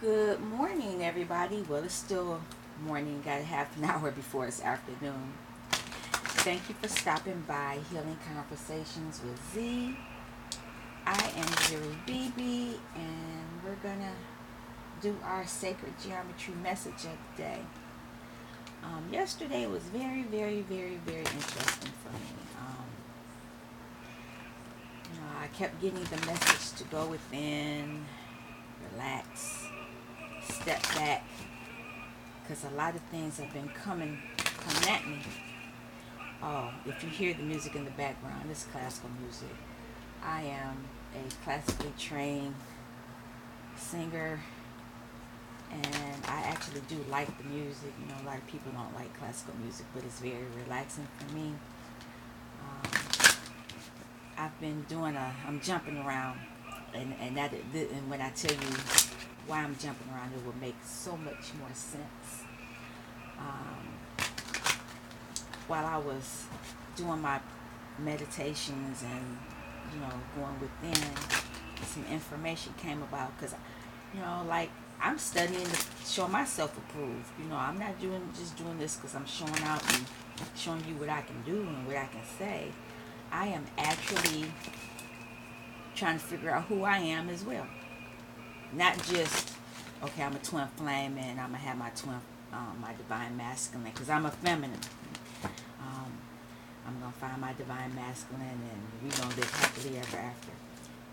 Good morning, everybody. Well, it's still morning, got a half an hour before it's afternoon. Thank you for stopping by Healing Conversations with Z. I am Zuri BB, and we're gonna do our sacred geometry message of the day. Yesterday was very interesting for me. I kept getting the message to go within, relax, step back, because a lot of things have been coming at me. Oh, if you hear the music in the background, it's classical music. I am a classically trained singer, and I actually do like the music. You know, a lot of people don't like classical music, but it's very relaxing for me. Um, I've been I'm jumping around, and when I tell you why I'm jumping around, it will make so much more sense. Um, while I was doing my meditations and going within, some information came about because like I'm studying to show myself approved. I'm not doing this because I'm showing out and showing you what I can do and what I can say. I am actually trying to figure out who I am as well, not just okay, I'm a twin flame and I'm gonna have my twin my divine masculine because I'm a feminine. um, I'm gonna find my divine masculine, and we gonna live happily ever after.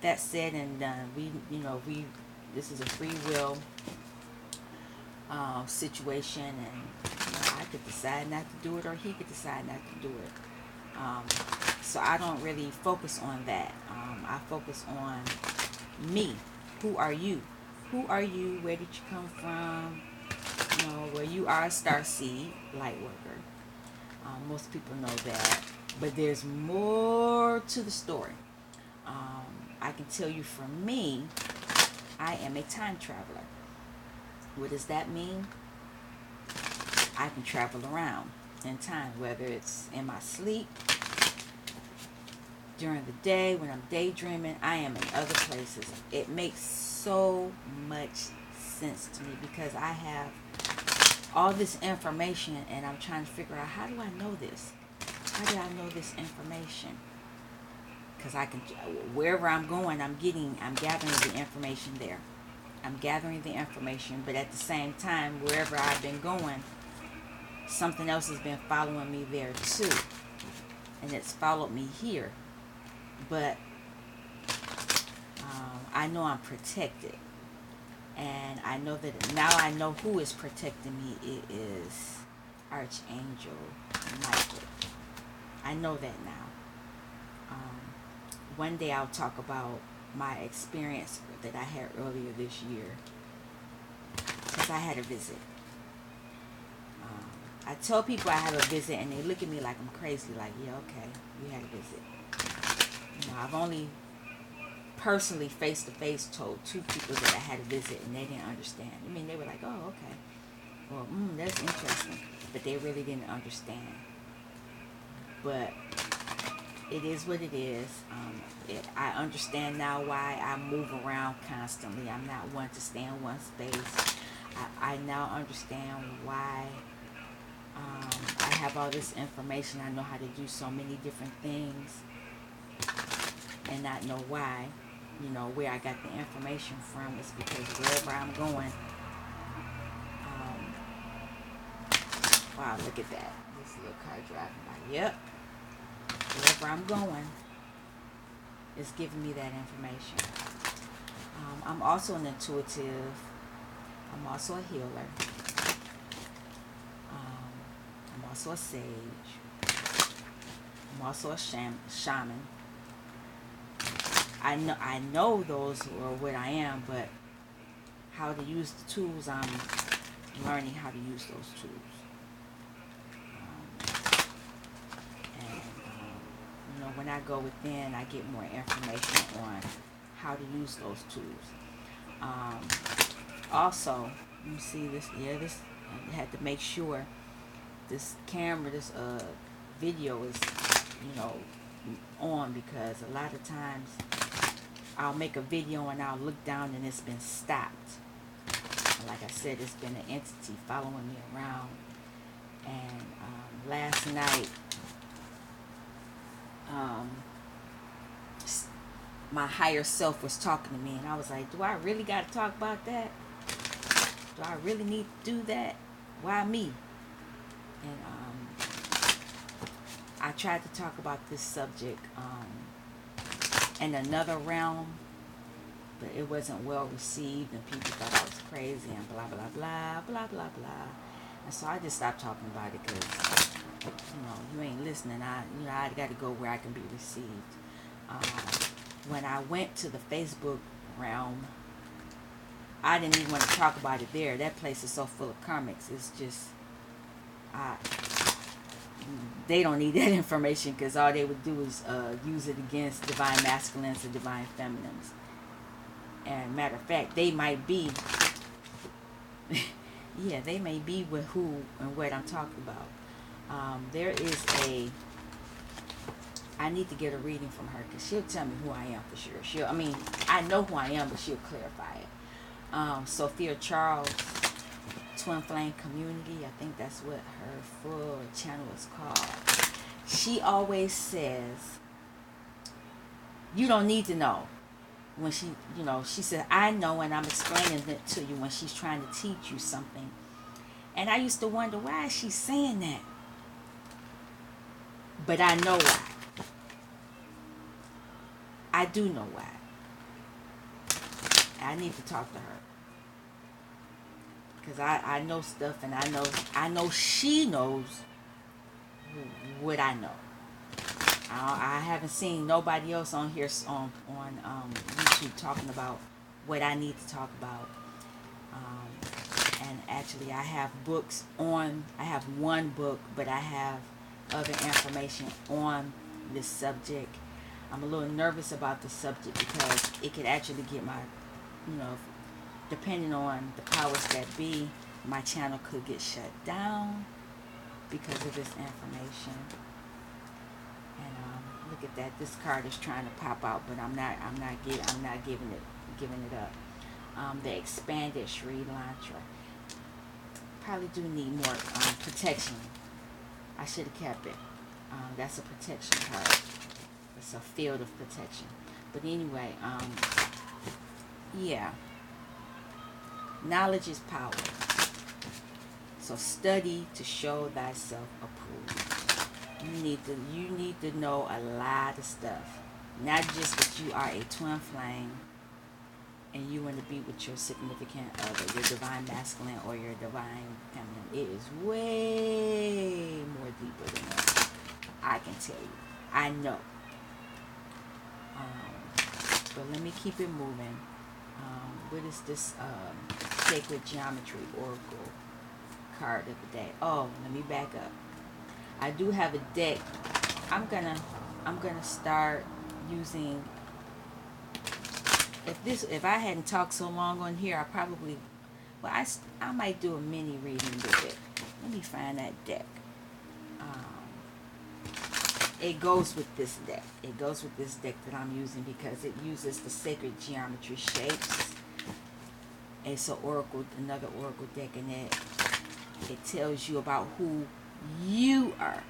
That said and done, we this is a free will situation, and I could decide not to do it, or he could decide not to do it. So I don't really focus on that. I focus on me. Who are you? Who are you? Where did you come from? Where you are a star seed light worker. Most people know that, but there's more to the story. Um, I can tell you for me, I am a time traveler. What does that mean? I can travel around in time, whether it's in my sleep, during the day, when I'm daydreaming, I am in other places. It makes so much sense to me because I have all this information and I'm trying to figure out, how do I know this? How did I know this information? Because I can, wherever I'm going, I'm gathering the information there. I'm gathering the information, but at the same time, wherever I've been going, something else has been following me there too, and it's followed me here. But I know I'm protected, and I know that now I know who is protecting me. It is Archangel Michael. I know that now. One day I'll talk about my experience that I had earlier this year, because I had a visit. Um, I tell people I have a visit, and they look at me like I'm crazy. Like, yeah, okay, you had a visit. I've only personally face to face told two people that I had a visit, and they didn't understand. I mean, they were like, "Oh, okay, well, that's interesting," but they really didn't understand. But it is what it is. I understand now why I move around constantly. I'm not one to stay in one space. I now understand why I have all this information. I know how to do so many different things and not know why. Where I got the information from is because wherever I'm going, wow, look at that. This little car driving by. Yep. Wherever I'm going is giving me that information. I'm also an intuitive. I'm also a healer. I'm also a sage. I'm also a shaman. I know those are what I am, but how to use the tools, I'm learning how to use those tools. And when I go within, I get more information on how to use those tools. Um, Also, you see this? Yeah, this. I had to make sure this camera, this video is, you know, on, because a lot of times I'll make a video and I'll look down and it's been stopped. Like I said, it's been an entity following me around. And last night, um, my higher self was talking to me, and I was like, do I really got to talk about that? Do I really need to do that? Why me? And I tried to talk about this subject in another realm, but it wasn't well received, and people thought I was crazy and blah blah blah blah blah blah. And so I just stopped talking about it because you ain't listening. I got to go where I can be received. When I went to the Facebook realm, I didn't even want to talk about it there. That place is so full of karmics. It's just, they don't need that information because all they would do is use it against divine masculines and divine feminines. And matter of fact, they might be, yeah, they may be with who and what I'm talking about. There is I need to get a reading from her because she'll tell me who I am for sure. I know who I am, but she'll clarify it. Sophia Charles, Twin Flame Community, I think that's what her full channel is called. She always says, you don't need to know. When she said, I know, and I'm explaining it to you when she's trying to teach you something. And I used to wonder, why is she saying that? But I know why. I do know why. I need to talk to her. Because I know stuff, and I know she knows what I know. I haven't seen nobody else on here on YouTube talking about what I need to talk about. And actually, I have books on. I have one book, but I have other information on this subject. I'm a little nervous about the subject because it could actually get my, depending on the powers that be, my channel could get shut down because of this information. And look at that. This card is trying to pop out, but I'm not giving it up. The expanded Sri Lanka. Probably do need more protection. I should have kept it. That's a protection card. It's a field of protection. But anyway, yeah. Knowledge is power. So study to show thyself approved. You need to know a lot of stuff. Not just that you are a twin flame and you want to be with your significant other, your divine masculine or your divine feminine. It is way more deeper than that. I can tell you. I know. But let me keep it moving. What is this sacred geometry oracle card of the day? Oh, let me back up. I do have a deck. I'm gonna start using. If I hadn't talked so long on here, I probably, I might do a mini reading with it. Let me find that deck. It goes with this deck. It goes with this deck that I'm using because it uses the sacred geometry shapes. It's another oracle deck, and it tells you about who you are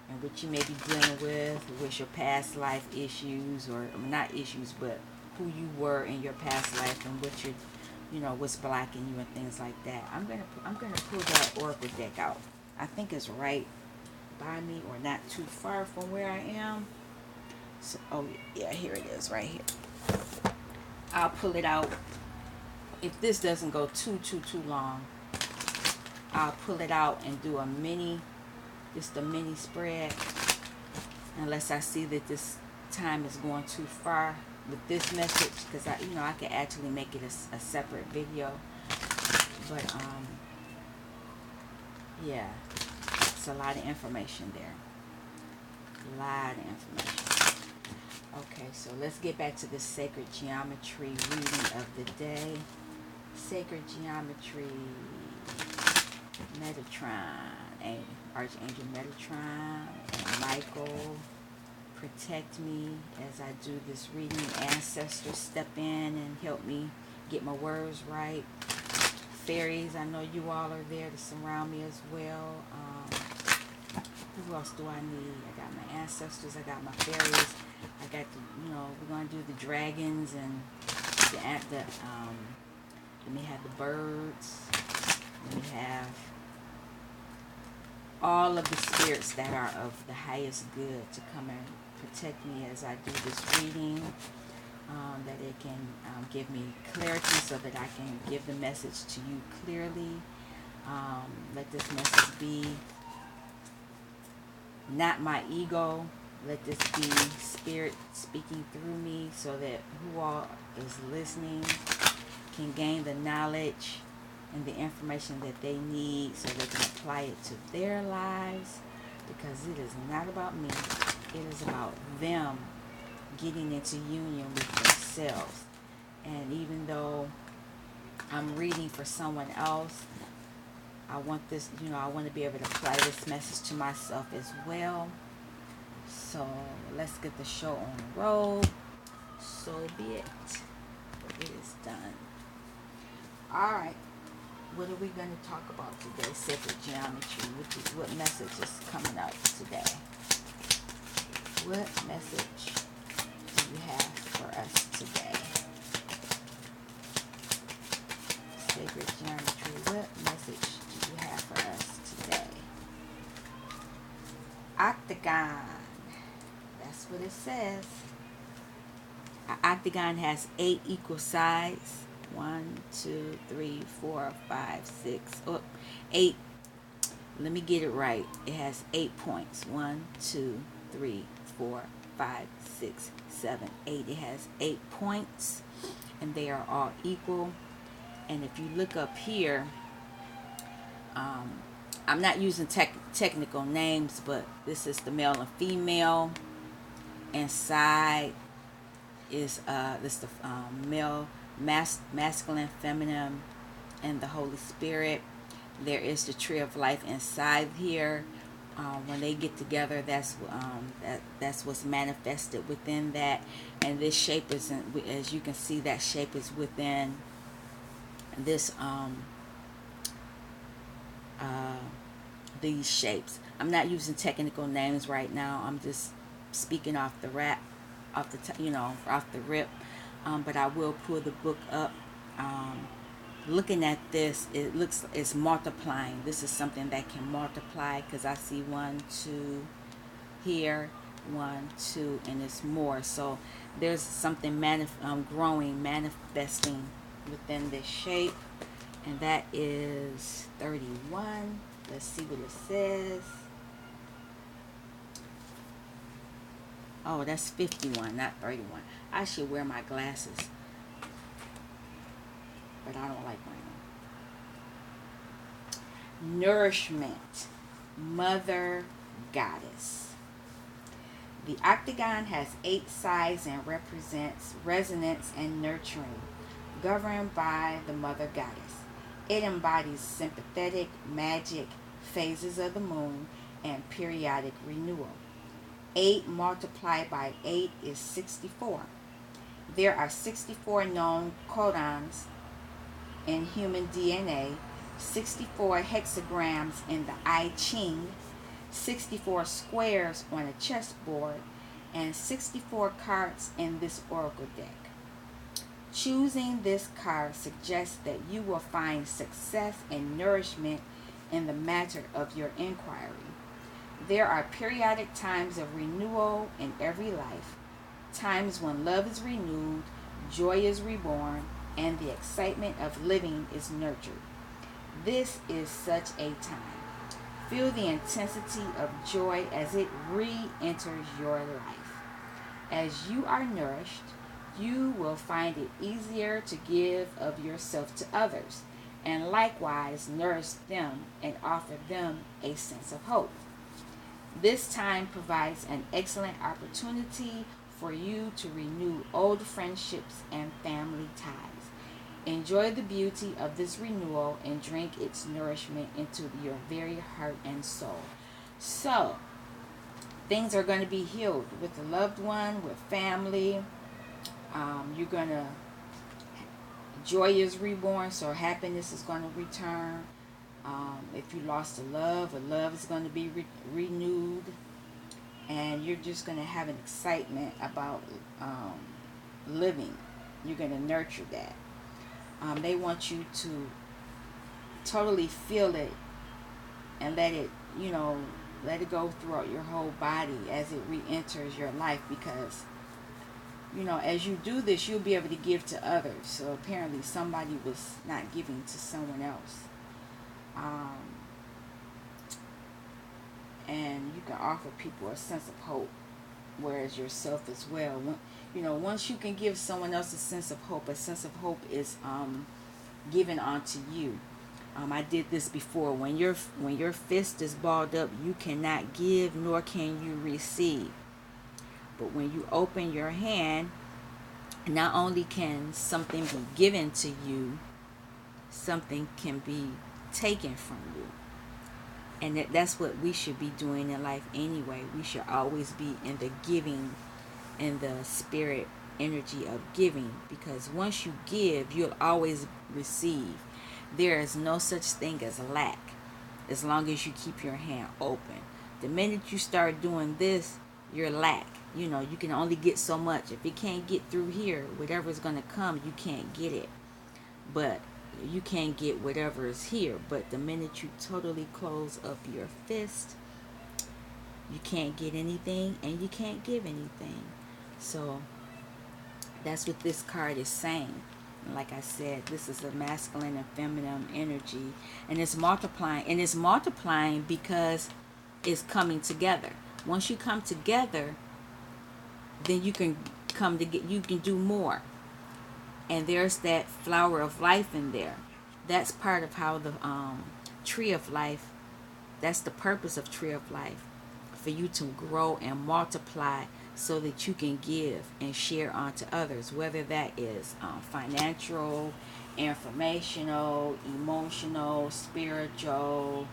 and what you may be dealing with your past life issues, or not issues, but who you were in your past life and what what's blocking you and things like that. I'm gonna pull that oracle deck out. I think it's right by me or not too far from where I am. So, oh yeah, here it is right here. I'll pull it out. If this doesn't go too long, I'll pull it out and do a mini spread, unless I see that this time is going too far with this message, because I could actually make it a separate video. But yeah, it's a lot of information there. A lot of information. Okay, so let's get back to the sacred geometry reading of the day. Sacred geometry, Metatron, Archangel Metatron, and Michael, protect me as I do this reading. Ancestors, step in and help me get my words right. fairies, I know you all are there to surround me as well. Who else do I need? I got my ancestors, I got my fairies, I got the, we're going to do the dragons and let me have the birds, let me have all of the spirits that are of the highest good to come and protect me as I do this reading, that it can give me clarity so that I can give the message to you clearly. Let this message be not my ego. Let this be spirit speaking through me so that who all is listening can gain the knowledge and the information that they need so they can apply it to their lives, because it is not about me. It is about them getting into union with themselves. And even though I'm reading for someone else, I want this, I want to be able to apply this message to myself as well. So let's get the show on the road. So be it. It is done. Alright. What are we going to talk about today? Sacred geometry. What message is coming up today? What message do you have for us today? Sacred geometry. What message do you have for us today? Octagon. That's what it says. An octagon has 8 equal sides. 1, 2, 3, 4, 5, 6. 8. Let me get it right. It has 8 points. 1, 2, 3, 4, 5, 6, 7, 8. It has 8 points, and they are all equal. And if you look up here, I'm not using technical names, but this is the male and female. Inside is this the male, masculine, feminine, and the Holy Spirit. There is the tree of life inside here. When they get together, that's what's manifested within that. And this shape is, as you can see, that shape is within this these shapes. I'm not using technical names right now. I'm just speaking off the off the rip. But I will pull the book up. Looking at this, it's multiplying. This is something that can multiply, because I see 1, 2 here, 1, 2, and it's more. So there's something growing, manifesting within this shape, and that is 31. Let's see what it says. Oh, that's 51, not 31. I should wear my glasses, but I don't like wearing them. Nourishment. Mother Goddess. The octagon has 8 sides and represents resonance and nurturing, governed by the Mother Goddess. It embodies sympathetic, magic, phases of the moon, and periodic renewal. 8 multiplied by 8 is 64. There are 64 known codons in human DNA, 64 hexagrams in the I Ching, 64 squares on a chessboard, and 64 cards in this oracle deck. Choosing this card suggests that you will find success and nourishment in the matter of your inquiry. There are periodic times of renewal in every life, times when love is renewed, joy is reborn, and the excitement of living is nurtured. This is such a time. Feel the intensity of joy as it re-enters your life. As you are nourished, you will find it easier to give of yourself to others, and likewise nourish them and offer them a sense of hope. This time provides an excellent opportunity for you to renew old friendships and family ties. Enjoy the beauty of this renewal and drink its nourishment into your very heart and soul. So, things are going to be healed with a loved one, with family. You're going to joy is reborn, so happiness is going to return. If you lost a love is going to be renewed, and you're just going to have an excitement about living. You're going to nurture that. They want you to totally feel it and let it, let it go throughout your whole body as it re-enters your life, because as you do this, you'll be able to give to others. So apparently somebody was not giving to someone else. And you can offer people a sense of hope, whereas yourself as well. Once you can give someone else a sense of hope is given onto you. I did this before. When your fist is balled up, you cannot give nor can you receive. But when you open your hand, not only can something be given to you, something can be taken from you. And that's what we should be doing in life anyway. We should always be in the giving, in the spirit energy of giving, because once you give, you'll always receive. There is no such thing as lack as long as you keep your hand open. The minute you start doing this, you're lack. You can only get so much. If it can't get through here, whatever's going to come, you can't get it. But you can't get whatever is here. But the minute you totally close up your fist, you can't get anything and you can't give anything. So that's what this card is saying. Like I said, this is a masculine and feminine energy, and it's multiplying. And it's multiplying because it's coming together. Once you come together, then you can you can do more. And there's that flower of life in there. That's part of how the tree of life, that's the purpose of tree of life, for you to grow and multiply so that you can give and share onto others, whether that is financial, informational, emotional, spiritual,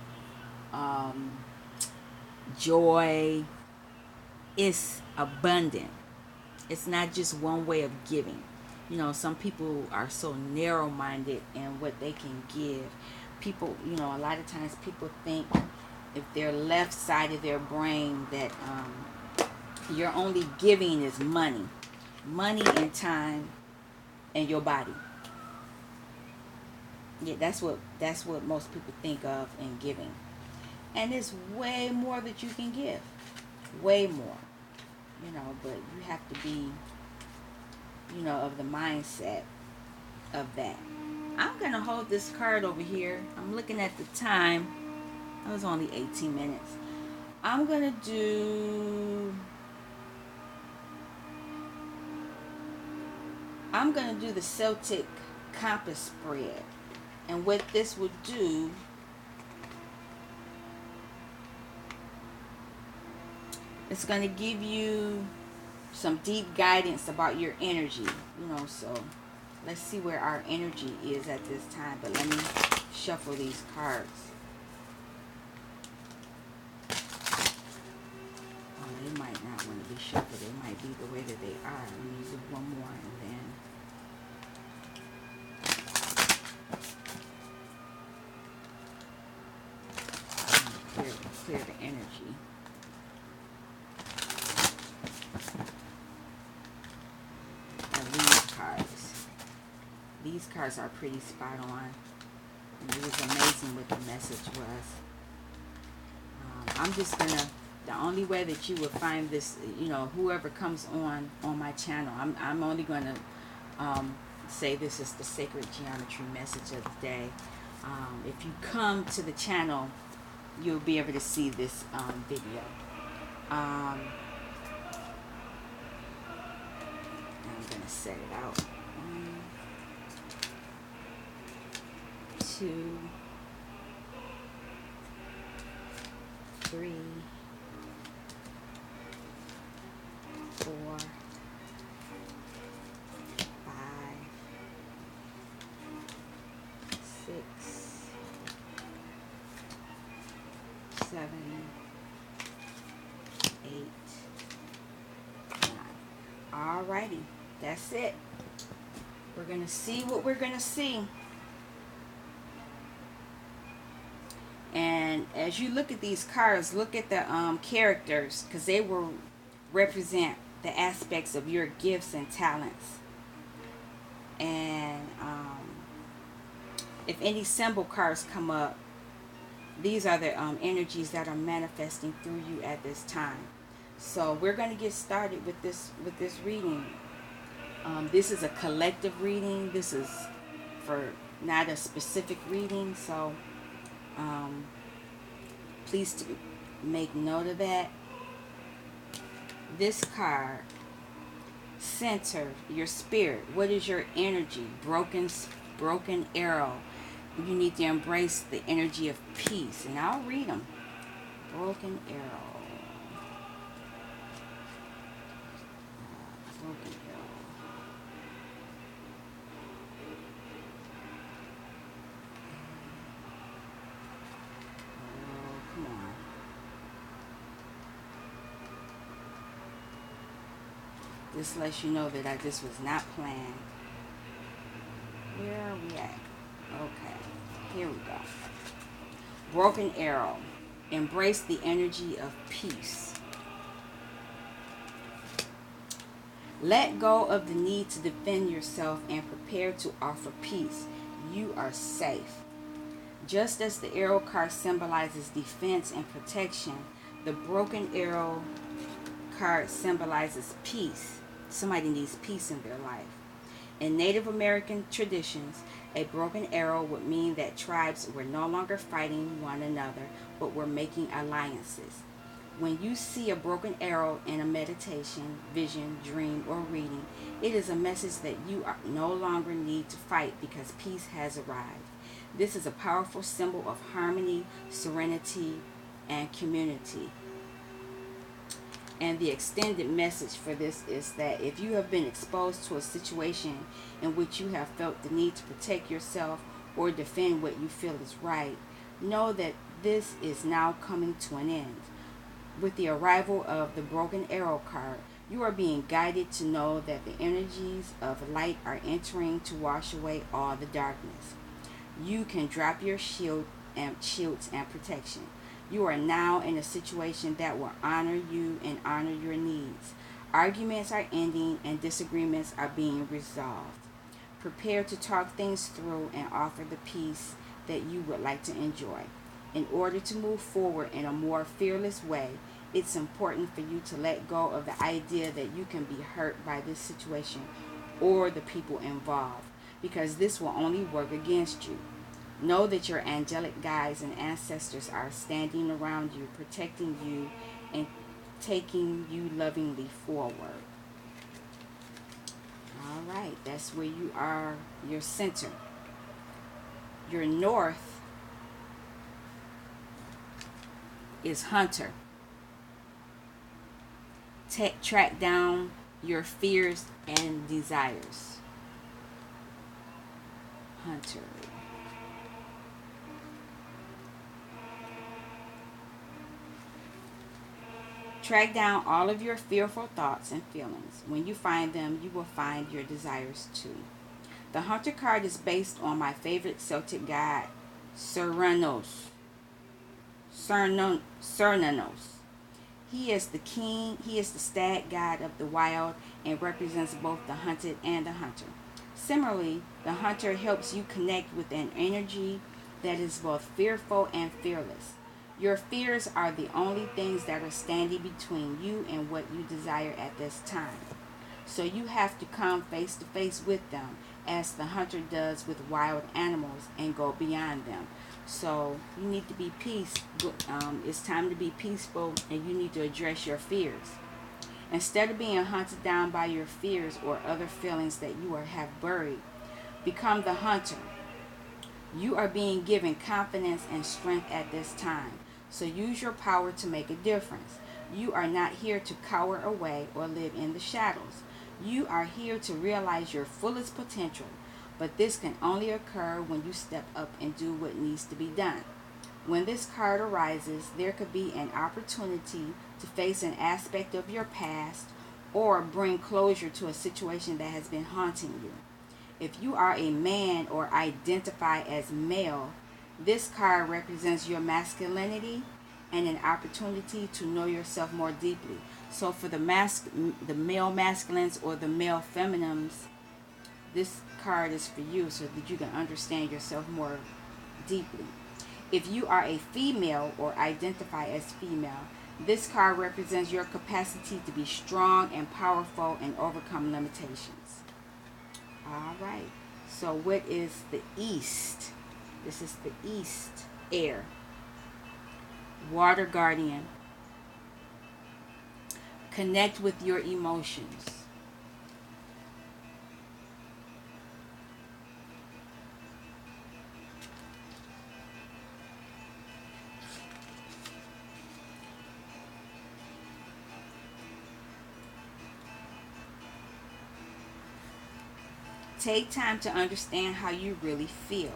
joy. It's abundant. It's not just one way of giving. Some people are so narrow-minded in what they can give. People, a lot of times people think if their left side of their brain that your only giving is money and time and your body. Yeah, that's what most people think of in giving. And it's way more that you can give. Way more. But you have to be, of the mindset of that. I'm going to hold this card over here. I'm looking at the time. It was only 18 minutes. I'm going to do the Celtic compass spread. And what this would do, it's going to give you some deep guidance about your energy. So let's see where our energy is at this time. But let me shuffle these cards. Oh, they might not want to be shuffled. They might be the way that they are. Let me do one more and then. Clear the energy. And these cards are pretty spot on. And it was amazing what the message was. I'm just gonna, the only way that you would find this, whoever comes on my channel, I'm only gonna say this is the sacred geometry message of the day. If you come to the channel, you'll be able to see this video. I'm gonna set it out. 1, 2, 3, 4, 5, 6, 7, 8, 9. Alrighty, that's it. We're going to see what we're going to see. And as you look at these cards, look at the characters, because they will represent the aspects of your gifts and talents. And if any symbol cards come up, these are the energies that are manifesting through you at this time. So we're going to get started with this reading. This is a collective reading. This is for not a specific reading. So please make note of that. This card, center your spirit. What is your energy? Broken arrow. You need to embrace the energy of peace. And I'll read them. Broken arrow. Broken arrow. Oh, come on. This lets you know that this was not planned. Where are we at? Okay, here we go. Broken arrow. Embrace the energy of peace. Let go of the need to defend yourself and prepare to offer peace. You are safe. Just as the arrow card symbolizes defense and protection, the broken arrow card symbolizes peace. Somebody needs peace in their life. In Native American traditions, a broken arrow would mean that tribes were no longer fighting one another, but were making alliances. When you see a broken arrow in a meditation, vision, dream, or reading, it is a message that you no longer need to fight because peace has arrived. This is a powerful symbol of harmony, serenity, and community. And the extended message for this is that if you have been exposed to a situation in which you have felt the need to protect yourself or defend what you feel is right, know that this is now coming to an end. With the arrival of the broken arrow card, you are being guided to know that the energies of light are entering to wash away all the darkness. You can drop your shields and protection. You are now in a situation that will honor you and honor your needs. Arguments are ending and disagreements are being resolved. Prepare to talk things through and offer the peace that you would like to enjoy. In order to move forward in a more fearless way, it's important for you to let go of the idea that you can be hurt by this situation or the people involved, because this will only work against you. Know that your angelic guides and ancestors are standing around you, protecting you, and taking you lovingly forward. All right, that's where you are, your center. Your north is hunter. Track down your fears and desires. Hunter. Track down all of your fearful thoughts and feelings. When you find them, you will find your desires too. The Hunter card is based on my favorite Celtic god, Cernunnos. He is the king, he is the stag god of the wild and represents both the hunted and the hunter. Similarly, the hunter helps you connect with an energy that is both fearful and fearless. Your fears are the only things that are standing between you and what you desire at this time. So you have to come face to face with them, as the hunter does with wild animals, and go beyond them. So you need to be peaceful. It's time to be peaceful, and you need to address your fears. Instead of being hunted down by your fears or other feelings that you have buried, become the hunter. You are being given confidence and strength at this time. So use your power to make a difference. You are not here to cower away or live in the shadows. You are here to realize your fullest potential. But this can only occur when you step up and do what needs to be done. When this card arises, there could be an opportunity to face an aspect of your past or bring closure to a situation that has been haunting you. If you are a man or identify as male, this card represents your masculinity and an opportunity to know yourself more deeply. So for the male masculines or the male feminines, this card is for you so that you can understand yourself more deeply. If you are a female or identify as female, this card represents your capacity to be strong and powerful and overcome limitations. All right. So what is the East? This is the East air. Water guardian. Connect with your emotions. Take time to understand how you really feel.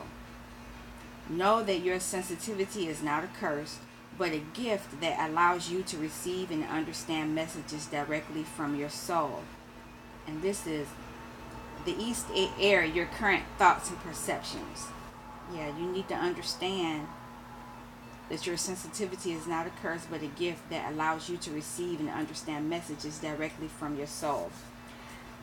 Know that your sensitivity is not a curse, but a gift that allows you to receive and understand messages directly from your soul. And this is the East air, your current thoughts and perceptions. Yeah, you need to understand that your sensitivity is not a curse, but a gift that allows you to receive and understand messages directly from your soul.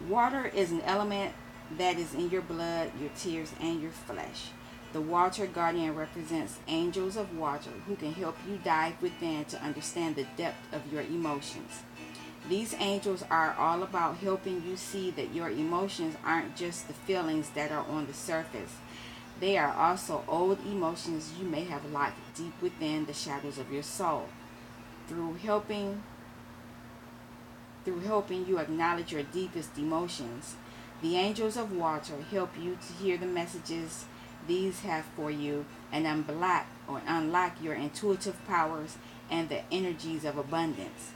Water is an element that is in your blood, your tears, and your flesh. The water guardian represents angels of water who can help you dive within to understand the depth of your emotions. These angels are all about helping you see that your emotions aren't just the feelings that are on the surface. They are also old emotions you may have locked deep within the shadows of your soul. Through helping you acknowledge your deepest emotions, the angels of water help you to hear the messages these have for you and unlock your intuitive powers and the energies of abundance.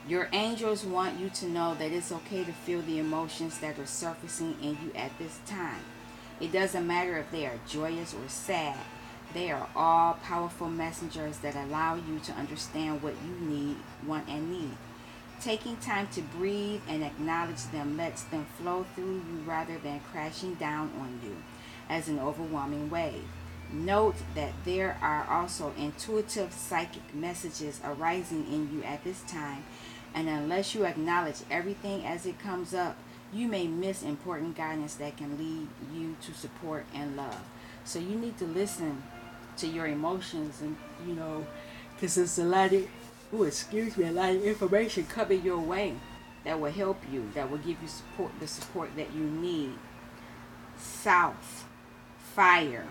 Your angels want you to know that it's okay to feel the emotions that are surfacing in you at this time. It doesn't matter if they are joyous or sad. They are all powerful messengers that allow you to understand what you need, want, and need. Taking time to breathe and acknowledge them lets them flow through you rather than crashing down on you as an overwhelming wave. Note that there are also intuitive psychic messages arising in you at this time, and unless you acknowledge everything as it comes up, you may miss important guidance that can lead you to support and love. So you need to listen to your emotions, and because it's a lot of, a lot of information coming your way that will help you, that will give you the support that you need. South, fire.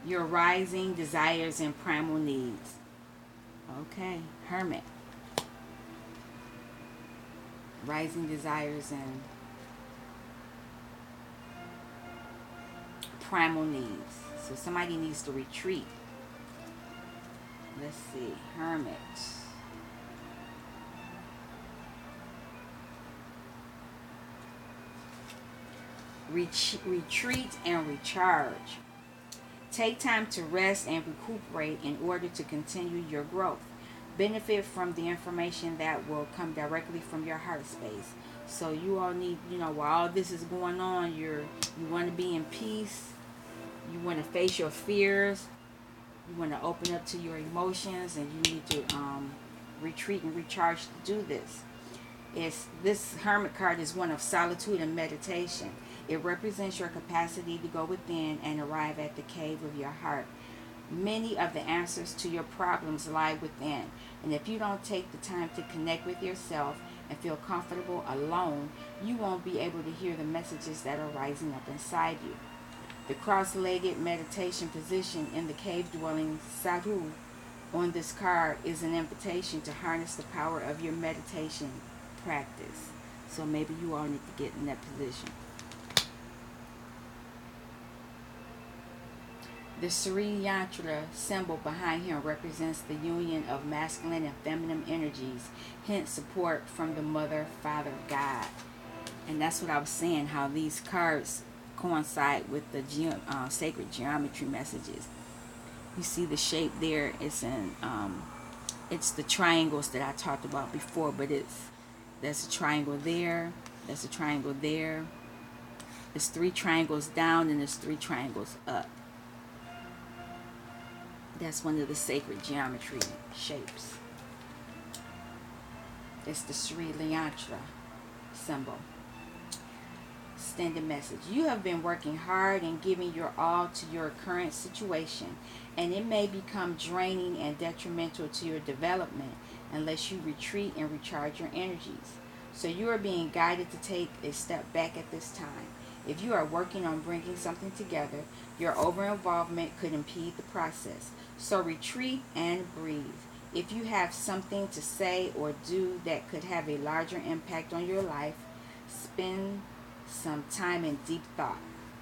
Your rising desires and primal needs. Okay, Hermit. Rising desires and primal needs. So somebody needs to retreat. Let's see, Hermit. Retreat and recharge. Take time to rest and recuperate in order to continue your growth. Benefit from the information that will come directly from your heart space. So you all need, while all this is going on, you want to be in peace. You want to face your fears. You want to open up to your emotions, and you need to retreat and recharge to do this. This Hermit card is one of solitude and meditation. It represents your capacity to go within and arrive at the cave of your heart. Many of the answers to your problems lie within, and if you don't take the time to connect with yourself and feel comfortable alone, you won't be able to hear the messages that are rising up inside you. The cross-legged meditation position in the cave-dwelling sadhu on this card is an invitation to harness the power of your meditation practice. So maybe you all need to get in that position. The Sri Yantra symbol behind him represents the union of masculine and feminine energies, hence support from the Mother, Father, God. And that's what I was saying, how these cards coincide with the sacred geometry messages. You see the shape there. It's the triangles that I talked about before, but There's a triangle there. There's a triangle there. There's 3 triangles down and there's 3 triangles up. That's one of the sacred geometry shapes. It's the Sri Lanka symbol. Extended message. You have been working hard and giving your all to your current situation, and it may become draining and detrimental to your development unless you retreat and recharge your energies. So you are being guided to take a step back at this time. If you are working on bringing something together, your over-involvement could impede the process. So retreat and breathe. If you have something to say or do that could have a larger impact on your life, spend some time in deep thought,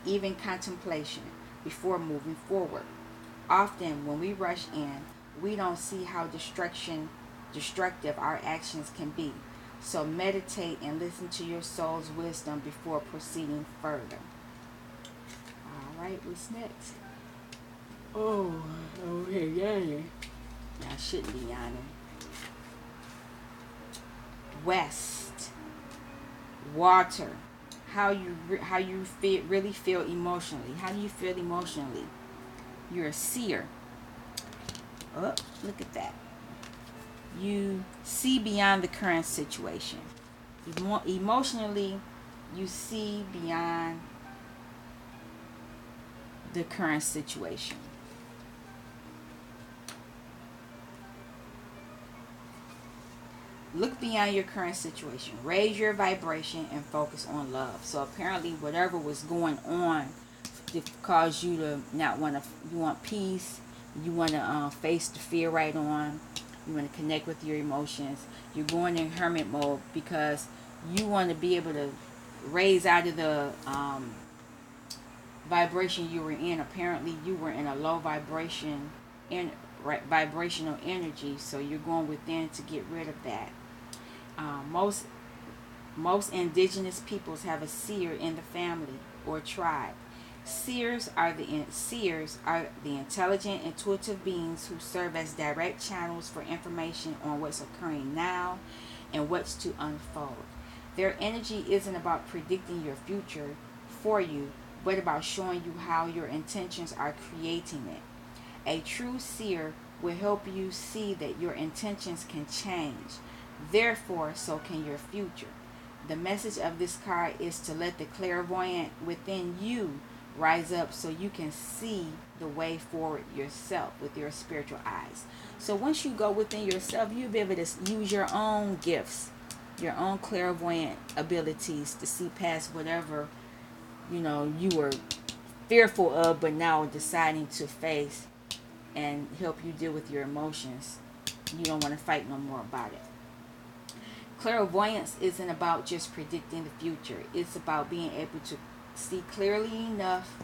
even contemplation, before moving forward. Often, when we rush in, we don't see how destructive our actions can be. So meditate and listen to your soul's wisdom before proceeding further. All right, what's next? Oh, okay, yeah. I shouldn't be yawning. West, water. How you feel, really feel emotionally. How do you feel emotionally? You're a seer. Oh, look at that. You see beyond the current situation. Emotionally, you see beyond the current situation. Look beyond your current situation. Raise your vibration and focus on love. So apparently whatever was going on to cause you to not want to, you want peace, you want to face the fear right on, you want to connect with your emotions. You're going in hermit mode because you want to be able to raise out of the vibration you were in. Apparently you were in a low vibration vibrational energy, so you're going within to get rid of that. Most indigenous peoples have a seer in the family or tribe. Seers are the intelligent, intuitive beings who serve as direct channels for information on what's occurring now and what's to unfold. Their energy isn't about predicting your future for you, but about showing you how your intentions are creating it. A true seer will help you see that your intentions can change. Therefore, so can your future. The message of this card is to let the clairvoyant within you rise up so you can see the way forward yourself with your spiritual eyes. So once you go within yourself, you'll be able to use your own gifts, your own clairvoyant abilities to see past whatever, you were fearful of, but now deciding to face and help you deal with your emotions. You don't want to fight no more about it. Clairvoyance isn't about just predicting the future. It's about being able to see clearly enough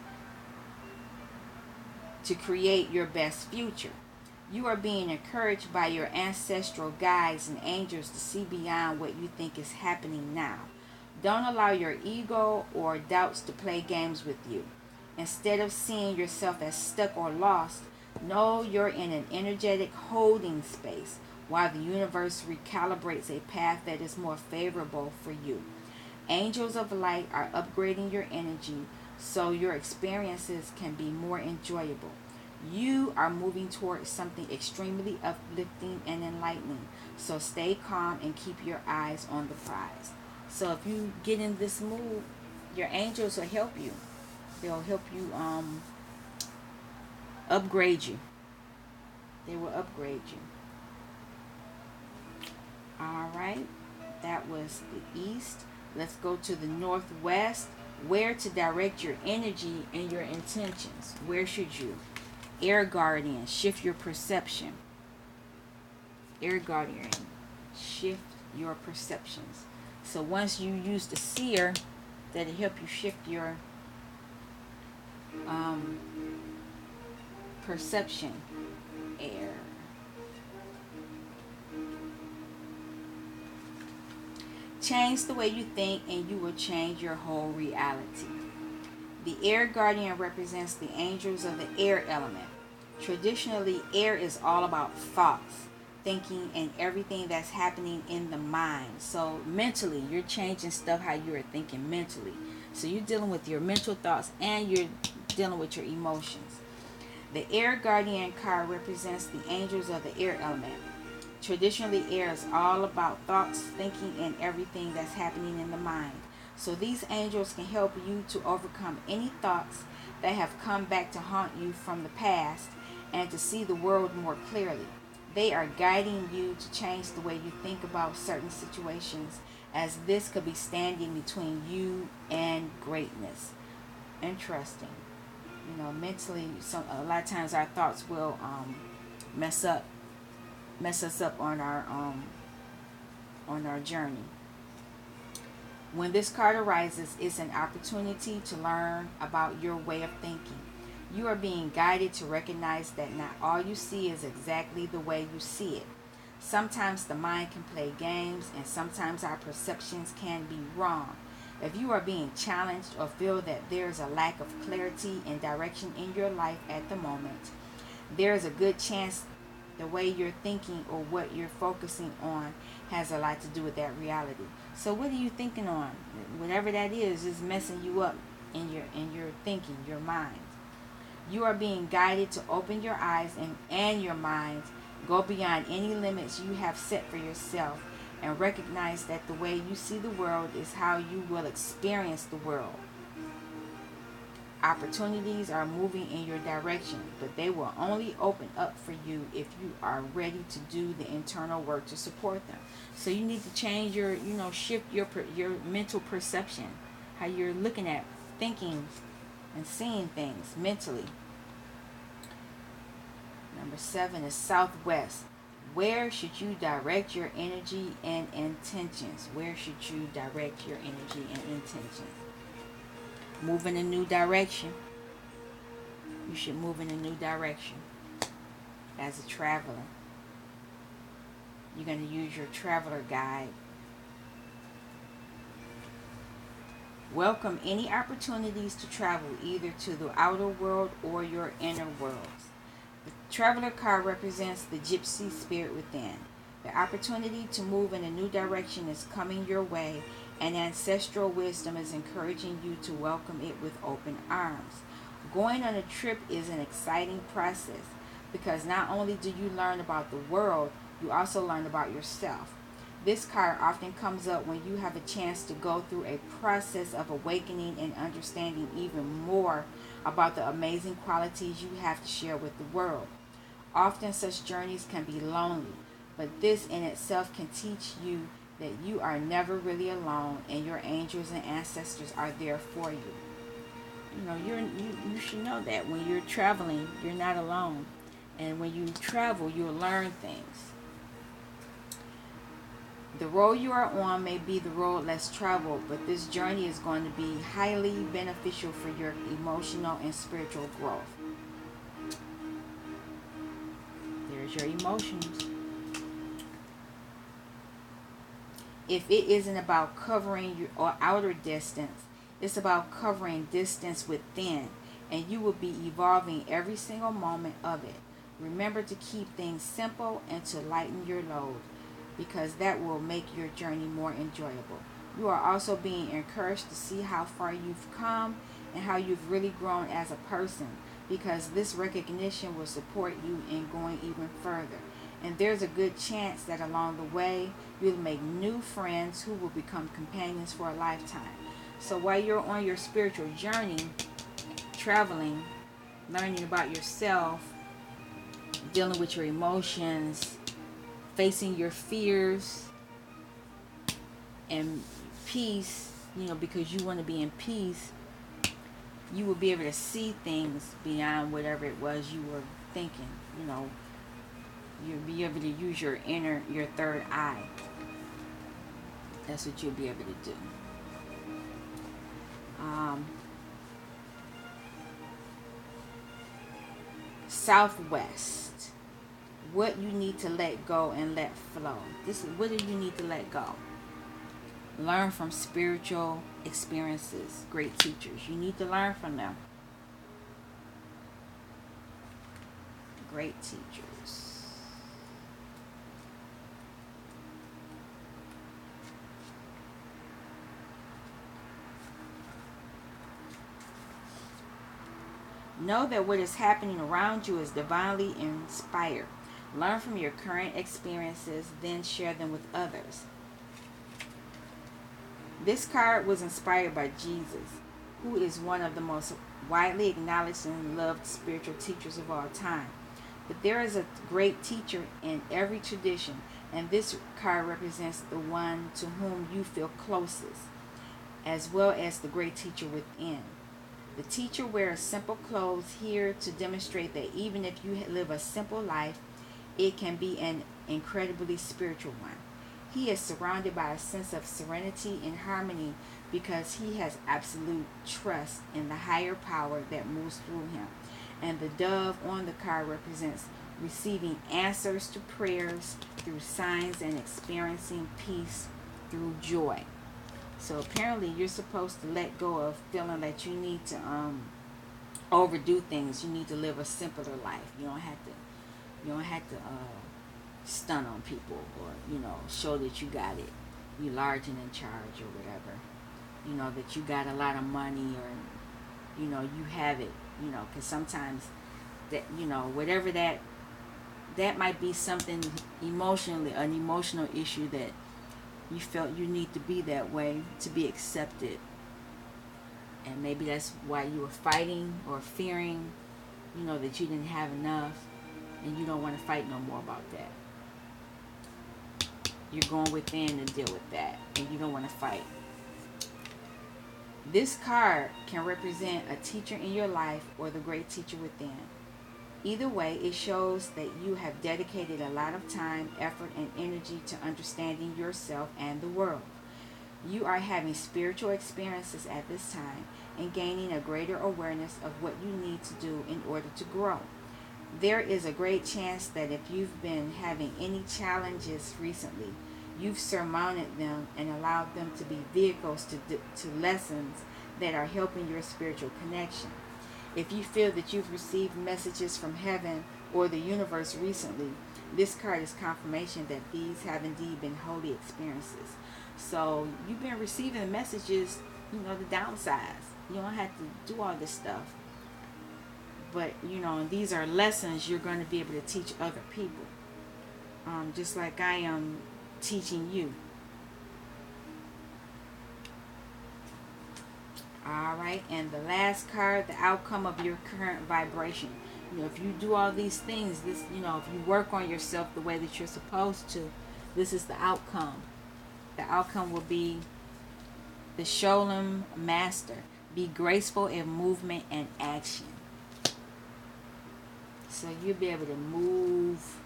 to create your best future. You are being encouraged by your ancestral guides and angels to see beyond what you think is happening now. Don't allow your ego or doubts to play games with you. Instead of seeing yourself as stuck or lost, know you're in an energetic holding space while the universe recalibrates a path that is more favorable for you. Angels of light are upgrading your energy so your experiences can be more enjoyable. You are moving towards something extremely uplifting and enlightening. So stay calm and keep your eyes on the prize. So if you get in this mood, your angels will help you. They'll help you upgrade you. They will upgrade you. All right. That was the east. Let's go to the northwest. Where to direct your energy and your intentions. Where should you? Air Guardian, shift your perception. Air Guardian, shift your perceptions. So once you use the seer, that'll help you shift your perception. Air. Change the way you think and you will change your whole reality. The air guardian represents the angels of the air element. Traditionally, air is all about thoughts, thinking, and everything that's happening in the mind. So mentally, you're changing stuff how you're thinking mentally. So you're dealing with your mental thoughts and you're dealing with your emotions. The air guardian card represents the angels of the air element. Traditionally, air is all about thoughts, thinking, and everything that's happening in the mind. So these angels can help you to overcome any thoughts that have come back to haunt you from the past and to see the world more clearly. They are guiding you to change the way you think about certain situations, as this could be standing between you and greatness. Interesting. Mentally, a lot of times our thoughts will mess up mess us up on our journey. When this card arises, it's an opportunity to learn about your way of thinking. You are being guided to recognize that not all you see is exactly the way you see it. Sometimes the mind can play games, and sometimes our perceptions can be wrong. If you are being challenged or feel that there is a lack of clarity and direction in your life at the moment, there is a good chance the way you're thinking or what you're focusing on has a lot to do with that reality. So what are you thinking on? Whatever that is messing you up in your thinking, your mind. You are being guided to open your eyes and your mind, go beyond any limits you have set for yourself, and recognize that the way you see the world is how you will experience the world. Opportunities are moving in your direction, but they will only open up for you if you are ready to do the internal work to support them. So you need to change shift your mental perception, how you're looking at thinking and seeing things mentally. Number 7 is Southwest. Where should you direct your energy and intentions? Where should you direct your energy and intentions? Move in a new direction. You should move in a new direction. As a traveler, you're going to use your traveler guide. Welcome any opportunities to travel either to the outer world or your inner worlds. The traveler card represents the gypsy spirit within. The opportunity to move in a new direction is coming your way, and ancestral wisdom is encouraging you to welcome it with open arms. Going on a trip is an exciting process because not only do you learn about the world, you also learn about yourself. This card often comes up when you have a chance to go through a process of awakening and understanding even more about the amazing qualities you have to share with the world. Often such journeys can be lonely, but this in itself can teach you that you are never really alone and your angels and ancestors are there for you. You should know that when you're traveling, you're not alone. And when you travel, you'll learn things. The road you are on may be the road less traveled, but this journey is going to be highly beneficial for your emotional and spiritual growth. There's your emotions. If it isn't about covering your outer distance, it's about covering distance within, and you will be evolving every single moment of it. Remember to keep things simple and to lighten your load, because that will make your journey more enjoyable. You are also being encouraged to see how far you've come and how you've really grown as a person, because this recognition will support you in going even further. And there's a good chance that along the way, you'll make new friends who will become companions for a lifetime. So while you're on your spiritual journey, traveling, learning about yourself, dealing with your emotions, facing your fears, and peace, because you want to be in peace, you will be able to see things beyond whatever it was you were thinking. You'll be able to use your third eye. That's what you'll be able to do. Southwest. What you need to let go and let flow. This is what do you need to let go? Learn from spiritual experiences, great teachers. You need to learn from them. Great teachers. Know that what is happening around you is divinely inspired. Learn from your current experiences, then share them with others. This card was inspired by Jesus, who is one of the most widely acknowledged and loved spiritual teachers of all time. But there is a great teacher in every tradition, and this card represents the one to whom you feel closest, as well as the great teacher within. The teacher wears simple clothes here to demonstrate that even if you live a simple life, it can be an incredibly spiritual one. He is surrounded by a sense of serenity and harmony because he has absolute trust in the higher power that moves through him. And the dove on the card represents receiving answers to prayers through signs and experiencing peace through joy. So apparently you're supposed to let go of feeling that you need to overdo things. You need to live a simpler life. You don't have to stun on people, or show that you got it, you large and in charge, or whatever, that you got a lot of money, or you have it, because sometimes that whatever that might be something emotionally, an emotional issue that you felt you need to be that way to be accepted, and maybe that's why you were fighting or fearing that you didn't have enough, and you don't want to fight no more about that. You're going within to deal with that, and you don't want to fight. This card can represent a teacher in your life or the great teacher within. Either way, it shows that you have dedicated a lot of time, effort, and energy to understanding yourself and the world. You are having spiritual experiences at this time and gaining a greater awareness of what you need to do in order to grow. There is a great chance that if you've been having any challenges recently, you've surmounted them and allowed them to be vehicles to lessons that are helping your spiritual connection. If you feel that you've received messages from heaven or the universe recently, this card is confirmation that these have indeed been holy experiences. So you've been receiving messages, the downsides. You don't have to do all this stuff. But, these are lessons you're going to be able to teach other people. Just like I am teaching you. Alright, and the last card, the outcome of your current vibration. If you do all these things, if you work on yourself the way that you're supposed to, this is the outcome. The outcome will be the Sholem Master. Be graceful in movement and action. So you'll be able to move.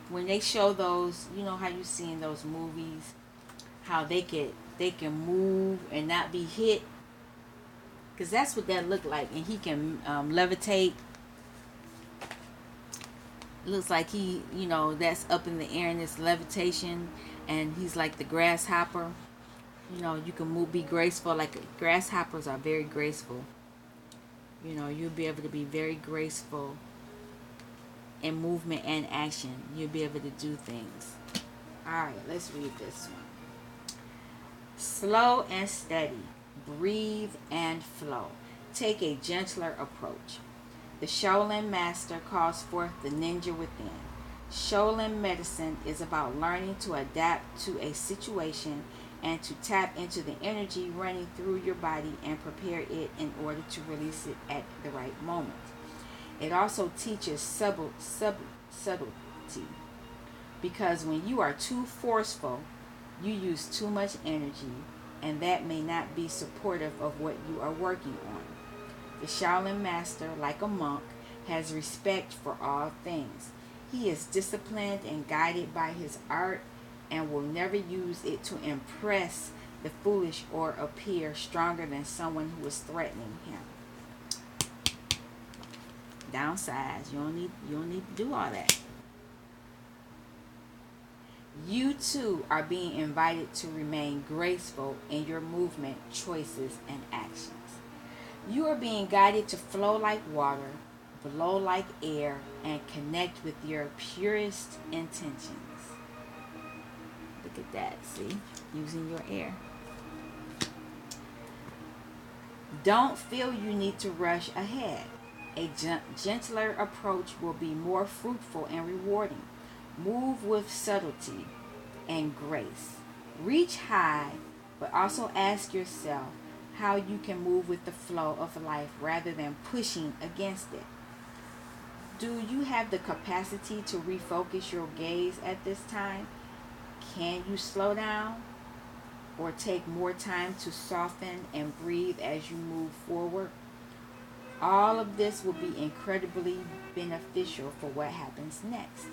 When they show those, how you see in those movies, how they can move and not be hit, because that's what that looked like. And he can levitate. It looks like he, that's up in the air in this levitation, and he's like the grasshopper. You can move, be graceful. Like grasshoppers are very graceful. You'll be able to be very graceful in movement and action. You'll be able to do things. Alright, let's read this one. Slow and steady. Breathe and flow. Take a gentler approach. The Shaolin Master calls forth the ninja within. Shaolin medicine is about learning to adapt to a situation and to tap into the energy running through your body and prepare it in order to release it at the right moment. It also teaches subtlety, because when you are too forceful, you use too much energy, and that may not be supportive of what you are working on. The Shaolin Master, like a monk, has respect for all things. He is disciplined and guided by his art and will never use it to impress the foolish or appear stronger than someone who is threatening him. Downsides, you don't need to do all that. You too are being invited to remain graceful in your movement, choices, and actions. You are being guided to flow like water, blow like air, and connect with your purest intentions. Look at that, see? Using your air. Don't feel you need to rush ahead. A gentler approach will be more fruitful and rewarding. Move with subtlety and grace. Reach high, but also ask yourself how you can move with the flow of life rather than pushing against it. Do you have the capacity to refocus your gaze at this time? Can you slow down or take more time to soften and breathe as you move forward? All of this will be incredibly beneficial for what happens next.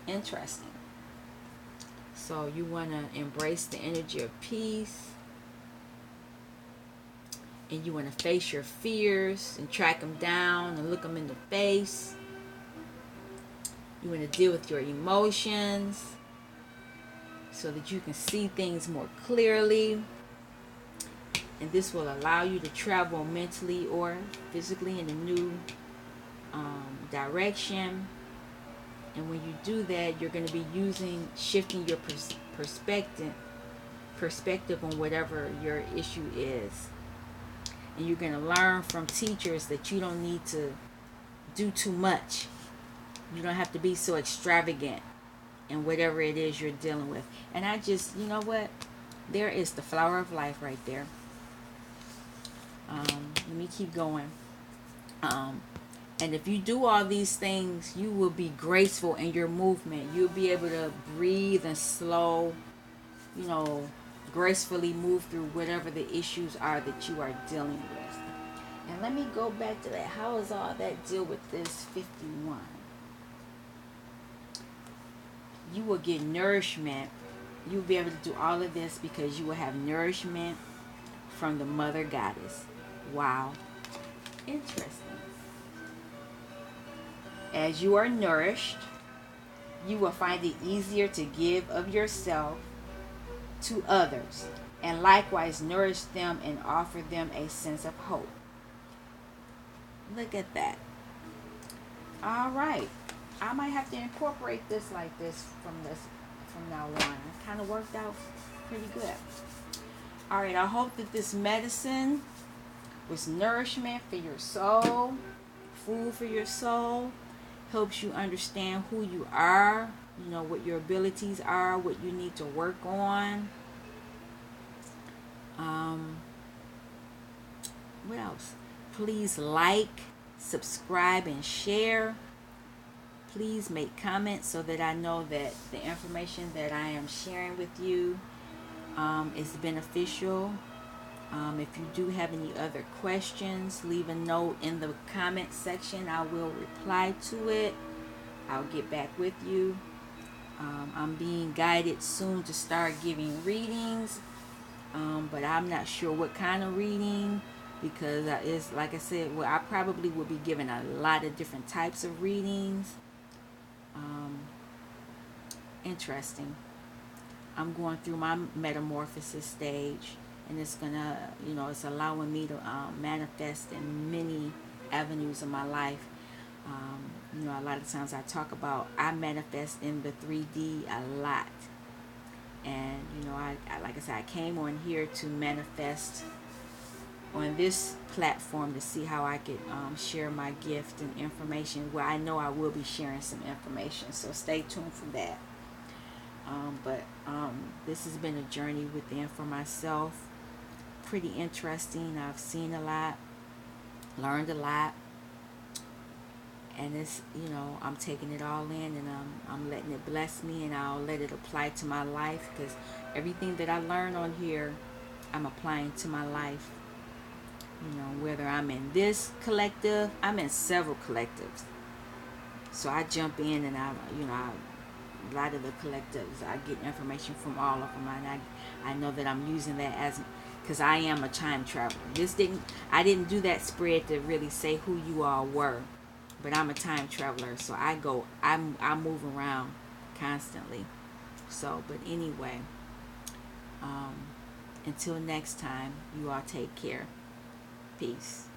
Interesting. So you want to embrace the energy of peace, and you want to face your fears and track them down and look them in the face. You want to deal with your emotions so that you can see things more clearly. And this will allow you to travel mentally or physically in a new direction. And when you do that, you're going to be shifting your perspective on whatever your issue is. And you're going to learn from teachers that you don't need to do too much. You don't have to be so extravagant in whatever it is you're dealing with. And you know what? There is the flower of life right there. Let me keep going. And if you do all these things, you will be graceful in your movement. You'll be able to breathe and slow, gracefully move through whatever the issues are that you are dealing with. And let me go back to that. How does all that deal with this 51? You will get nourishment. You'll be able to do all of this because you will have nourishment from the Mother Goddess. Wow. Interesting. As you are nourished, you will find it easier to give of yourself to others, and likewise nourish them and offer them a sense of hope. Look at that. All right. I might have to incorporate this like this from now on. It kind of worked out pretty good. All right. I hope that this medicine was nourishment for your soul, food for your soul, helps you understand who you are, what your abilities are, what you need to work on. What else? Please like, subscribe, and share. Please make comments so that I know that the information that I am sharing with you is beneficial. If you do have any other questions, leave a note in the comment section. I will reply to it. I'll get back with you. I'm being guided soon to start giving readings, but I'm not sure what kind of reading, because it's like I said, I probably will be giving a lot of different types of readings. Interesting. I'm going through my metamorphosis stage, and it's gonna, it's allowing me to manifest in many avenues of my life. A lot of times I manifest in the 3D a lot, and I like I said, I came on here to manifest on this platform to see how I could share my gift and information. Well, I know I will be sharing some information, so stay tuned for that. But this has been a journey within for myself. Pretty interesting. I've seen a lot, learned a lot, and it's, I'm taking it all in, and I'm letting it bless me, and I'll let it apply to my life, because everything that I learn on here, I'm applying to my life. Whether I'm in this collective, I'm in several collectives, so I jump in, and a lot of the collectives, I get information from all of them, and I know that I'm using that as, because I am a time traveler. I didn't do that spread to really say who you all were, but I'm a time traveler, so I move around constantly. So, but anyway, until next time, you all take care. Peace.